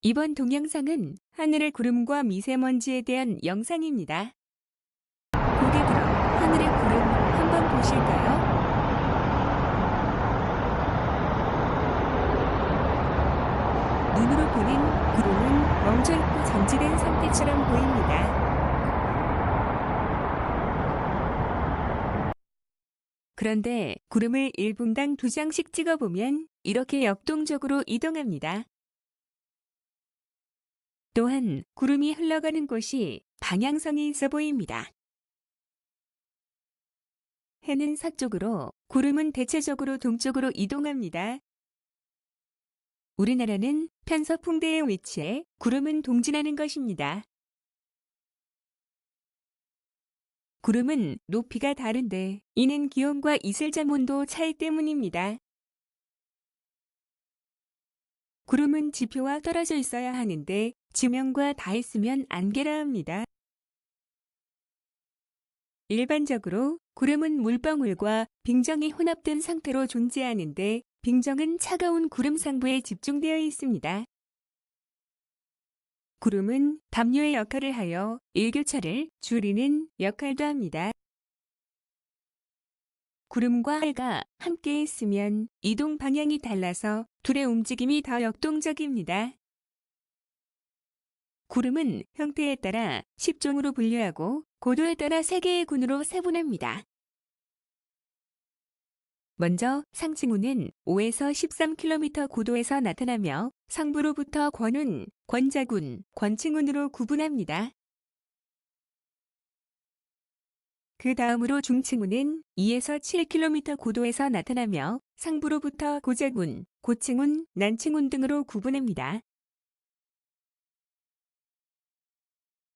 이번 동영상은 하늘의 구름과 미세먼지에 대한 영상입니다. 고개 들어 하늘의 구름 한번 보실까요? 눈으로 보는 구름은 멈춰있고 정지된 상태처럼 보입니다. 그런데 구름을 1분당 2장씩 찍어보면 이렇게 역동적으로 이동합니다. 또한 구름이 흘러가는 곳이 방향성이 있어 보입니다. 해는 서쪽으로, 구름은 대체적으로 동쪽으로 이동합니다. 우리나라는 편서풍대에 위치해 구름은 동진하는 것입니다. 구름은 높이가 다른데 이는 기온과 이슬잠 온도 차이 때문입니다. 구름은 지표와 떨어져 있어야 하는데 지명과 닿았으면 안개라 합니다. 일반적으로 구름은 물방울과 빙정이 혼합된 상태로 존재하는데 빙정은 차가운 구름 상부에 집중되어 있습니다. 구름은 담요의 역할을 하여 일교차를 줄이는 역할도 합니다. 구름과 해가 함께 있으면 이동 방향이 달라서 둘의 움직임이 더 역동적입니다. 구름은 형태에 따라 10종으로 분류하고 고도에 따라 3개의 군으로 세분합니다. 먼저 상층우는 5에서 13km 고도에서 나타나며 상부로부터 권운, 권자군, 권층운으로 구분합니다. 그 다음으로 중층운은 2에서 7km 고도에서 나타나며 상부로부터 고자군, 고층운, 난층운 등으로 구분합니다.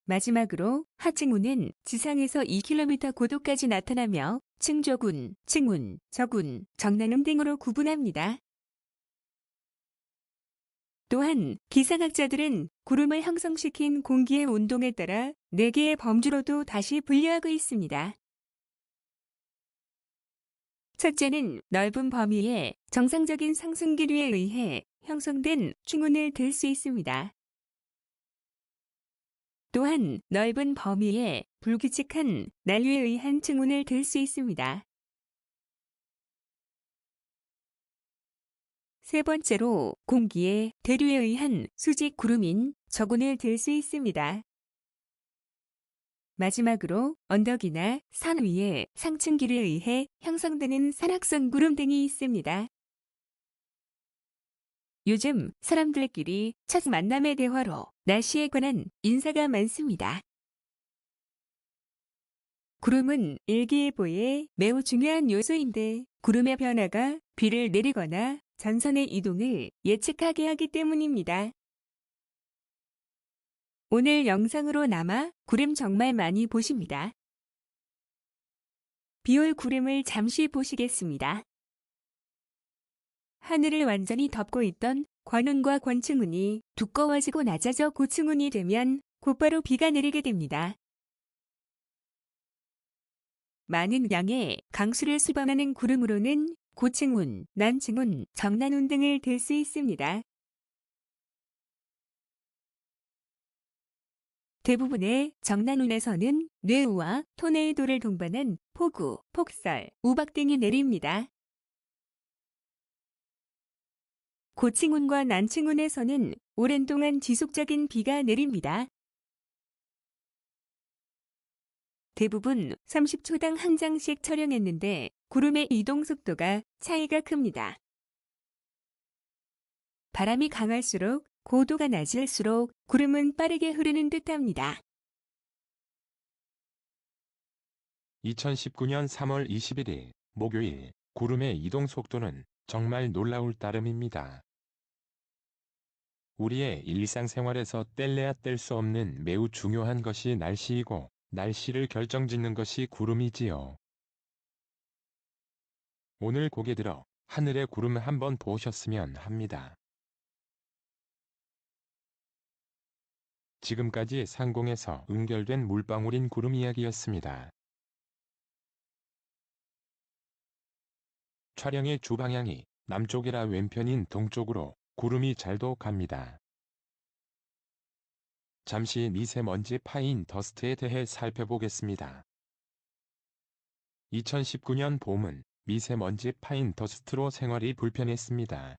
마지막으로 하층운은 지상에서 2km 고도까지 나타나며 층조군, 층운, 저군, 정난운 등으로 구분합니다. 또한 기상학자들은 구름을 형성시킨 공기의 운동에 따라 4개의 범주로도 다시 분류하고 있습니다. 첫째는 넓은 범위에 정상적인 상승기류에 의해 형성된 충운을 들 수 있습니다. 또한 넓은 범위에 불규칙한 난류에 의한 충운을 들 수 있습니다. 세 번째로 공기의 대류에 의한 수직 구름인 저군을 들 수 있습니다. 마지막으로 언덕이나 산 위에 상층기류에 의해 형성되는 산악성 구름 등이 있습니다. 요즘 사람들끼리 첫 만남의 대화로 날씨에 관한 인사가 많습니다. 구름은 일기예보에 매우 중요한 요소인데 구름의 변화가 비를 내리거나 전선의 이동을 예측하게 하기 때문입니다. 오늘 영상으로 남아 구름 정말 많이 보십니다. 비올 구름을 잠시 보시겠습니다. 하늘을 완전히 덮고 있던 권운과 권층운이 두꺼워지고 낮아져 고층운이 되면 곧바로 비가 내리게 됩니다. 많은 양의 강수를 수반하는 구름으로는 고층운, 난층운, 정난운 등을 들 수 있습니다. 대부분의 정난운에서는 뇌우와 토네이도를 동반한 폭우, 폭설, 우박 등이 내립니다. 고층운과 난층운에서는 오랜 동안 지속적인 비가 내립니다. 대부분 30초당 한 장씩 촬영했는데 구름의 이동 속도가 차이가 큽니다. 바람이 강할수록 고도가 낮을수록 구름은 빠르게 흐르는 듯합니다. 2019년 3월 21일 목요일 구름의 이동 속도는 정말 놀라울 따름입니다. 우리의 일상생활에서 뗄래야 뗄 수 없는 매우 중요한 것이 날씨이고 날씨를 결정짓는 것이 구름이지요. 오늘 고개 들어 하늘의 구름 한번 보셨으면 합니다. 지금까지 상공에서 응결된 물방울인 구름 이야기였습니다. 촬영의 주방향이 남쪽이라 왼편인 동쪽으로 구름이 잘도 갑니다. 잠시 미세먼지 파인 더스트에 대해 살펴보겠습니다. 2019년 봄은 미세먼지 파인 더스트로 생활이 불편했습니다.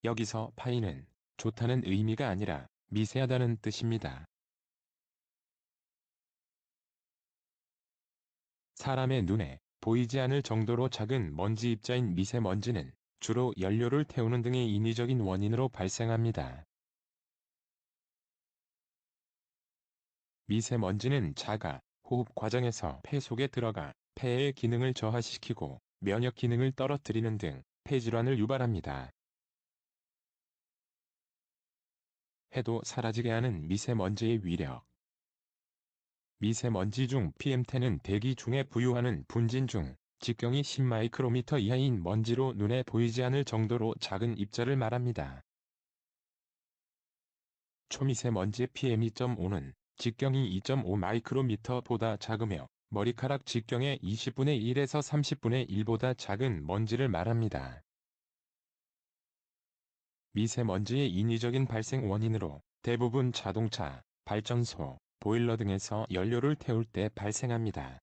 여기서 파인은 좋다는 의미가 아니라 미세하다는 뜻입니다. 사람의 눈에 보이지 않을 정도로 작은 먼지 입자인 미세먼지는 주로 연료를 태우는 등의 인위적인 원인으로 발생합니다. 미세먼지는 자가 호흡 과정에서 폐 속에 들어가 폐의 기능을 저하시키고 면역 기능을 떨어뜨리는 등 폐질환을 유발합니다. 해도 사라지게 하는 미세먼지의 위력. 미세먼지 중 PM10은 대기 중에 부유하는 분진 중 직경이 10마이크로미터 이하인 먼지로 눈에 보이지 않을 정도로 작은 입자를 말합니다. 초미세먼지 PM2.5는 직경이 2.5 마이크로미터보다 작으며 머리카락 직경의 20분의 1에서 30분의 1보다 작은 먼지를 말합니다. 미세먼지의 인위적인 발생 원인으로 대부분 자동차, 발전소, 보일러 등에서 연료를 태울 때 발생합니다.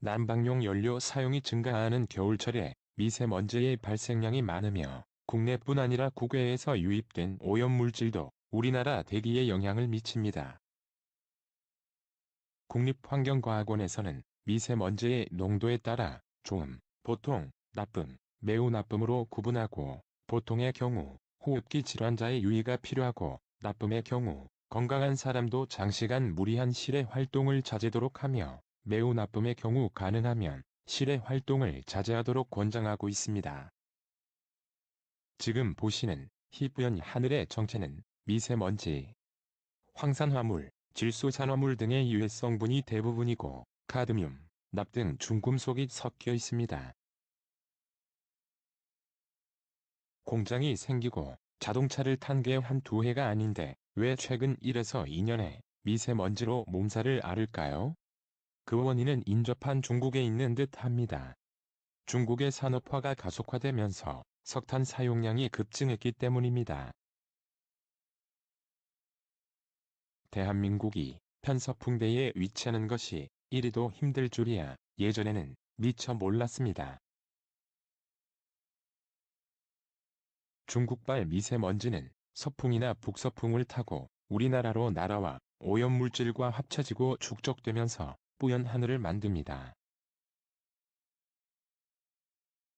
난방용 연료 사용이 증가하는 겨울철에 미세먼지의 발생량이 많으며 국내뿐 아니라 국외에서 유입된 오염물질도 우리나라 대기에 영향을 미칩니다. 국립환경과학원에서는 미세먼지의 농도에 따라 좋음, 보통, 나쁨, 매우 나쁨으로 구분하고 보통의 경우 호흡기 질환자의 유의가 필요하고 나쁨의 경우 건강한 사람도 장시간 무리한 실외 활동을 자제도록 하며 매우 나쁨의 경우 가능하면 실외 활동을 자제하도록 권장하고 있습니다. 지금 보시는 희뿌연 하늘의 정체는 미세먼지, 황산화물, 질소산화물 등의 유해 성분이 대부분이고 카드뮴, 납 등 중금속이 섞여 있습니다. 공장이 생기고 자동차를 탄 게 한두 해가 아닌데 왜 최근 1에서 2년에 미세먼지로 몸살을 앓을까요? 그 원인은 인접한 중국에 있는 듯 합니다. 중국의 산업화가 가속화되면서 석탄 사용량이 급증했기 때문입니다. 대한민국이 편서풍대에 위치하는 것이 이리도 힘들 줄이야 예전에는 미처 몰랐습니다. 중국발 미세먼지는 서풍이나 북서풍을 타고 우리나라로 날아와 오염물질과 합쳐지고 축적되면서 뿌연 하늘을 만듭니다.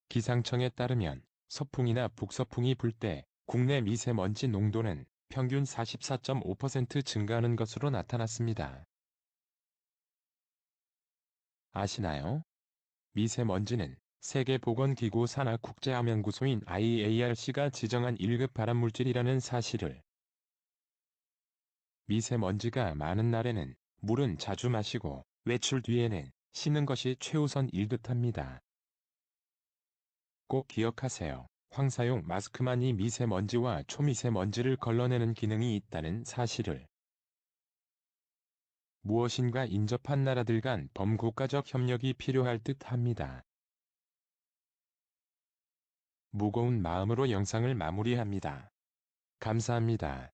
기상청에 따르면 서풍이나 북서풍이 불 때 국내 미세먼지 농도는 평균 44.5% 증가하는 것으로 나타났습니다. 아시나요? 미세먼지는 세계보건기구 산하국제암연구소인 IARC가 지정한 1급 발암물질이라는 사실을. 미세먼지가 많은 날에는 물은 자주 마시고 외출 뒤에는 씻는 것이 최우선 일 듯합니다. 꼭 기억하세요. 황사용 마스크만이 미세먼지와 초미세먼지를 걸러내는 기능이 있다는 사실을. 무엇인가 인접한 나라들 간 범국가적 협력이 필요할 듯합니다. 무거운 마음으로 영상을 마무리합니다. 감사합니다.